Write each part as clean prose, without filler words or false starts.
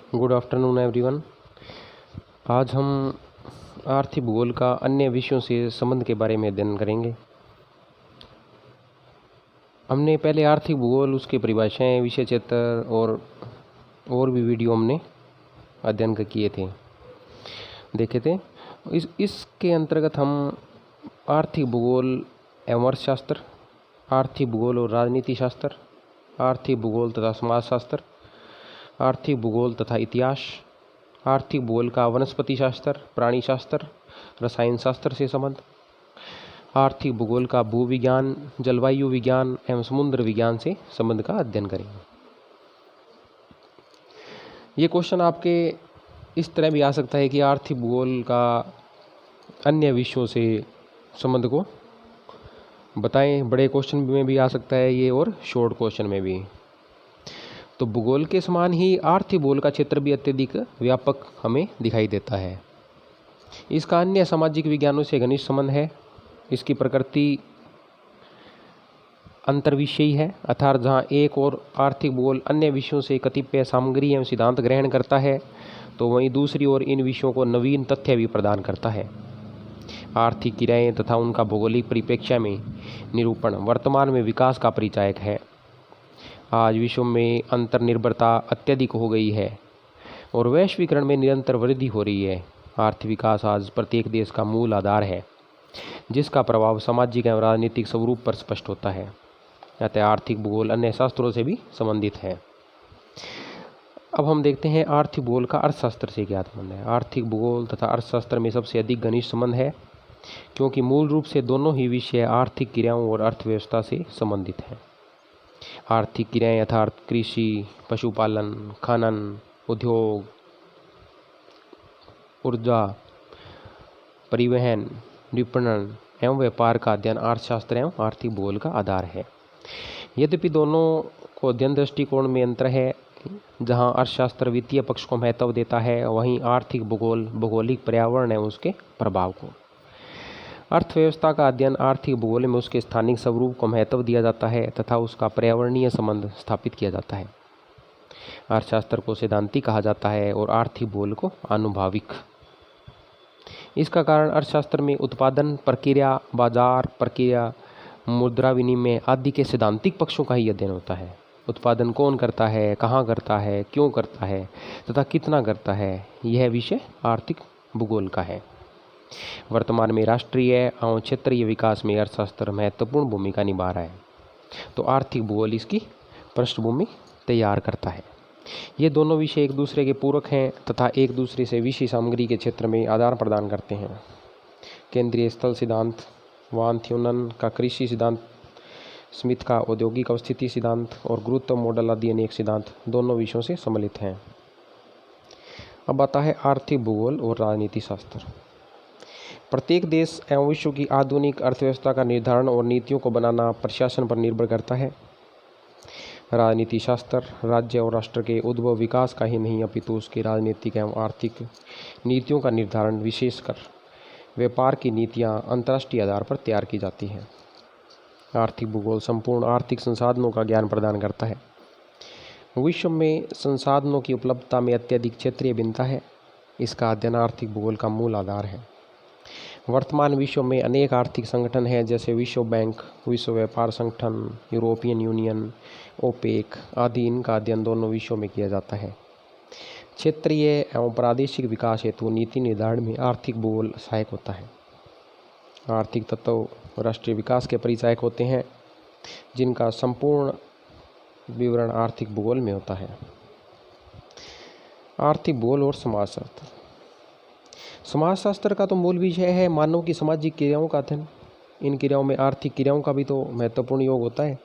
Good afternoon everyone. आज हम आर्थिक भूगोल का अन्य विषयों से संबंध के बारे में अध्ययन करेंगे। हमने पहले आर्थिक भूगोल, उसकी परिभाषाएं, विषय क्षेत्र और भी वीडियो हमने अध्ययन किए थे, देखे थे। इसके अंतर्गत हम आर्थिक भूगोल एवं अर्थशास्त्र, आर्थिक भूगोल और राजनीति शास्त्र, आर्थिक भूगोल तथा समाजशास्त्र, आर्थिक भूगोल तथा इतिहास, आर्थिक भूगोल का वनस्पति शास्त्र, प्राणी शास्त्र, रसायन शास्त्र से संबंध, आर्थिक भूगोल का भूविज्ञान, जलवायु विज्ञान एवं समुद्र विज्ञान से संबंध का अध्ययन करेंगे। ये क्वेश्चन आपके इस तरह भी आ सकता है कि आर्थिक भूगोल का अन्य विषयों से संबंध को बताएं। बड़े क्वेश्चन में भी आ सकता है ये, और शॉर्ट क्वेश्चन में भी। तो भूगोल के समान ही आर्थिक भूगोल का क्षेत्र भी अत्यधिक व्यापक हमें दिखाई देता है। इसका अन्य सामाजिक विज्ञानों से घनिष्ठ संबंध है। इसकी प्रकृति अंतर्विषयी है, अर्थात जहाँ एक और आर्थिक भूगोल अन्य विषयों से कतिपय सामग्री एवं सिद्धांत ग्रहण करता है, तो वहीं दूसरी ओर इन विषयों को नवीन तथ्य भी प्रदान करता है। आर्थिक क्रियाएं तथा उनका भौगोलिक परिप्रेक्ष्य में निरूपण वर्तमान में विकास का परिचायक है। आज विश्व में अंतर्निर्भरता अत्यधिक हो गई है और वैश्वीकरण में निरंतर वृद्धि हो रही है। आर्थिक विकास आज प्रत्येक देश का मूल आधार है, जिसका प्रभाव सामाजिक एवं राजनीतिक स्वरूप पर स्पष्ट होता है। अतः आर्थिक भूगोल अन्य शास्त्रों से भी संबंधित है। अब हम देखते हैं आर्थिक भूगोल का अर्थशास्त्र से क्या संबंध है। आर्थिक भूगोल तथा अर्थशास्त्र में सबसे अधिक घनिष्ठ संबंध है, क्योंकि मूल रूप से दोनों ही विषय आर्थिक क्रियाओं और अर्थव्यवस्था से संबंधित हैं। आर्थिक क्रियाएं अर्थात कृषि, पशुपालन, खनन, उद्योग, ऊर्जा, परिवहन, विपणन एवं व्यापार का अध्ययन अर्थशास्त्र एवं आर्थिक भूगोल का आधार है। यद्यपि दोनों को अध्ययन दृष्टिकोण में अंतर है। जहां अर्थशास्त्र वित्तीय पक्ष को महत्व देता है, वहीं आर्थिक भूगोल भौगोलिक पर्यावरण एवं उसके प्रभाव को। अर्थव्यवस्था का अध्ययन आर्थिक भूगोल में उसके स्थानिक स्वरूप को महत्व दिया जाता है तथा उसका पर्यावरणीय संबंध स्थापित किया जाता है। अर्थशास्त्र को सैद्धांतिक कहा जाता है और आर्थिक भूगोल को आनुभाविक। इसका कारण अर्थशास्त्र में उत्पादन प्रक्रिया, बाजार प्रक्रिया, मुद्रा विनिमय आदि के सैद्धांतिक पक्षों का ही अध्ययन होता है। उत्पादन कौन करता है, कहाँ करता है, क्यों करता है तथा कितना करता है, यह विषय आर्थिक भूगोल का है। वर्तमान में राष्ट्रीय एवं क्षेत्रीय विकास में अर्थशास्त्र महत्वपूर्ण भूमिका निभा रहा है, तो आर्थिक भूगोल इसकी पृष्ठभूमि तैयार करता है। ये दोनों विषय एक दूसरे के पूरक हैं तथा एक दूसरे से विषय सामग्री के क्षेत्र में आदान प्रदान करते हैं। केंद्रीय स्थल सिद्धांत, वान थ्योनन का कृषि सिद्धांत, स्मिथ का औद्योगिक अवस्थिति सिद्धांत और गुरुत्व मॉडल आदि अनेक सिद्धांत दोनों विषयों से सम्मिलित हैं। अब आता है आर्थिक भूगोल और राजनीति शास्त्र। प्रत्येक देश एवं विश्व की आधुनिक अर्थव्यवस्था का निर्धारण और नीतियों को बनाना प्रशासन पर निर्भर करता है। राजनीति शास्त्र राज्य और राष्ट्र के उद्भव विकास का ही नहीं, अपितु उसकी राजनीतिक एवं आर्थिक नीतियों का निर्धारण, विशेषकर व्यापार की नीतियां अंतर्राष्ट्रीय आधार पर तैयार की जाती हैं। आर्थिक भूगोल संपूर्ण आर्थिक संसाधनों का ज्ञान प्रदान करता है। विश्व में संसाधनों की उपलब्धता में अत्यधिक क्षेत्रीय भिन्नता है। इसका अध्ययन आर्थिक भूगोल का मूल आधार है। वर्तमान विश्व में अनेक आर्थिक संगठन हैं, जैसे विश्व बैंक, विश्व व्यापार संगठन, यूरोपियन यूनियन, ओपेक आदि। इनका अध्ययन दोनों विषयों में किया जाता है। क्षेत्रीय एवं प्रादेशिक विकास हेतु नीति निर्धारण में आर्थिक भूगोल सहायक होता है। आर्थिक तत्व राष्ट्रीय विकास के परिचायक होते हैं, जिनका संपूर्ण विवरण आर्थिक भूगोल में होता है। आर्थिक भूगोल और समाजशास्त्र। समाजशास्त्र का तो मूल विषय है मानव की सामाजिक क्रियाओं का अध्ययन। इन क्रियाओं में आर्थिक क्रियाओं का भी तो महत्वपूर्ण योग होता है।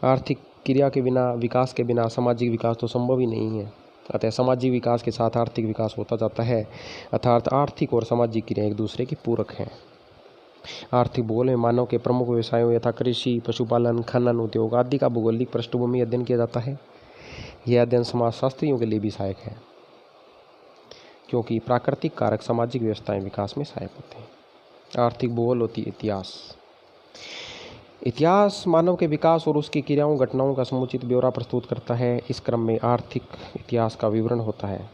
आर्थिक क्रिया के बिना, विकास के बिना सामाजिक विकास तो संभव ही नहीं है। अतः सामाजिक विकास के साथ आर्थिक विकास होता जाता है, अर्थात आर्थिक और सामाजिक क्रिया एक दूसरे की पूरक हैं। आर्थिक भूगोल में मानव के प्रमुख व्यवसायों यथा कृषि, पशुपालन, खनन, उद्योग आदि का भौगोलिक पृष्ठभूमि अध्ययन किया जाता है। यह अध्ययन समाजशास्त्रियों के लिए भी सहायक है, क्योंकि प्राकृतिक कारक सामाजिक व्यवस्थाएं विकास में सहायक होते हैं। आर्थिक भूगोल होती इतिहास। इतिहास मानव के विकास और उसकी क्रियाओं घटनाओं का समुचित ब्यौरा प्रस्तुत करता है। इस क्रम में आर्थिक इतिहास का विवरण होता है।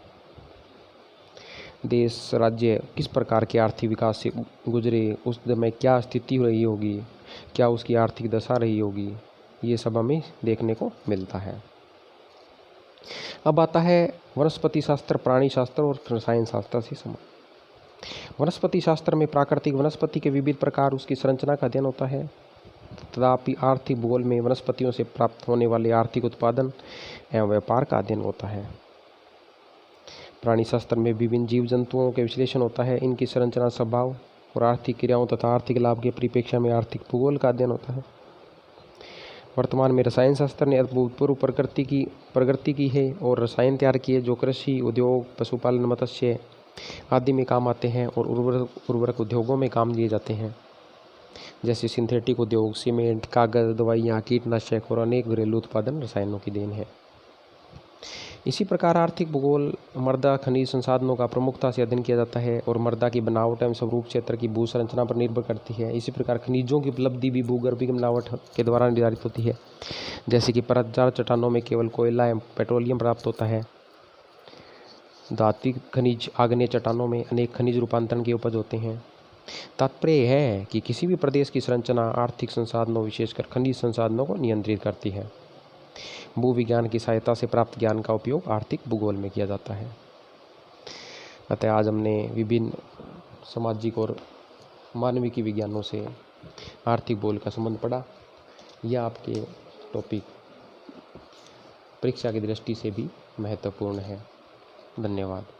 देश राज्य किस प्रकार के आर्थिक विकास से गुजरे, उस समय क्या स्थिति रही होगी, क्या उसकी आर्थिक दशा रही होगी, ये सब हमें देखने को मिलता है। अब आता है वनस्पति शास्त्र, प्राणी शास्त्र और रसायन शास्त्र से संबंध। वनस्पति शास्त्र में प्राकृतिक वनस्पति के विविध प्रकार, उसकी संरचना का अध्ययन होता है। तथापि आर्थिक भूगोल में वनस्पतियों से प्राप्त होने वाले आर्थिक उत्पादन एवं व्यापार का अध्ययन होता है। प्राणी शास्त्र में विभिन्न जीव जंतुओं के विश्लेषण होता है। इनकी संरचना, स्वभाव और आर्थिक क्रियाओं तथा आर्थिक लाभ के परिप्रेक्ष्य में आर्थिक भूगोल का अध्ययन होता है। वर्तमान में रसायन शास्त्र ने अभूतपूर्व प्रगति की है और रसायन तैयार किए जो कृषि, उद्योग, पशुपालन, मत्स्य आदि में काम आते हैं और उर्वरक उद्योगों में काम लिए जाते हैं, जैसे सिंथेटिक उद्योग, सीमेंट, कागज, दवाइयाँ, कीटनाशक और अनेक घरेलू उत्पादन रसायनों की देन है। इसी प्रकार आर्थिक भूगोल मृदा खनिज संसाधनों का प्रमुखता से अध्ययन किया जाता है और मृदा की बनावट एवं स्वरूप क्षेत्र की भू संरचना पर निर्भर करती है। इसी प्रकार खनिजों की उपलब्धि भी भूगर्भीय बनावट के द्वारा निर्धारित होती है, जैसे कि परतदार चट्टानों में केवल कोयला एवं पेट्रोलियम प्राप्त होता है। धात्विक खनिज आग्नेय चट्टानों में अनेक खनिज रूपांतरण के उपज होते हैं। तात्पर्य यह है कि किसी भी प्रदेश की संरचना आर्थिक संसाधनों, विशेषकर खनिज संसाधनों को नियंत्रित करती है। भूविज्ञान की सहायता से प्राप्त ज्ञान का उपयोग आर्थिक भूगोल में किया जाता है। अतः आज हमने विभिन्न सामाजिक और मानविकी विज्ञानों से आर्थिक भूगोल का संबंध पढ़ा। यह आपके टॉपिक परीक्षा की दृष्टि से भी महत्वपूर्ण है। धन्यवाद।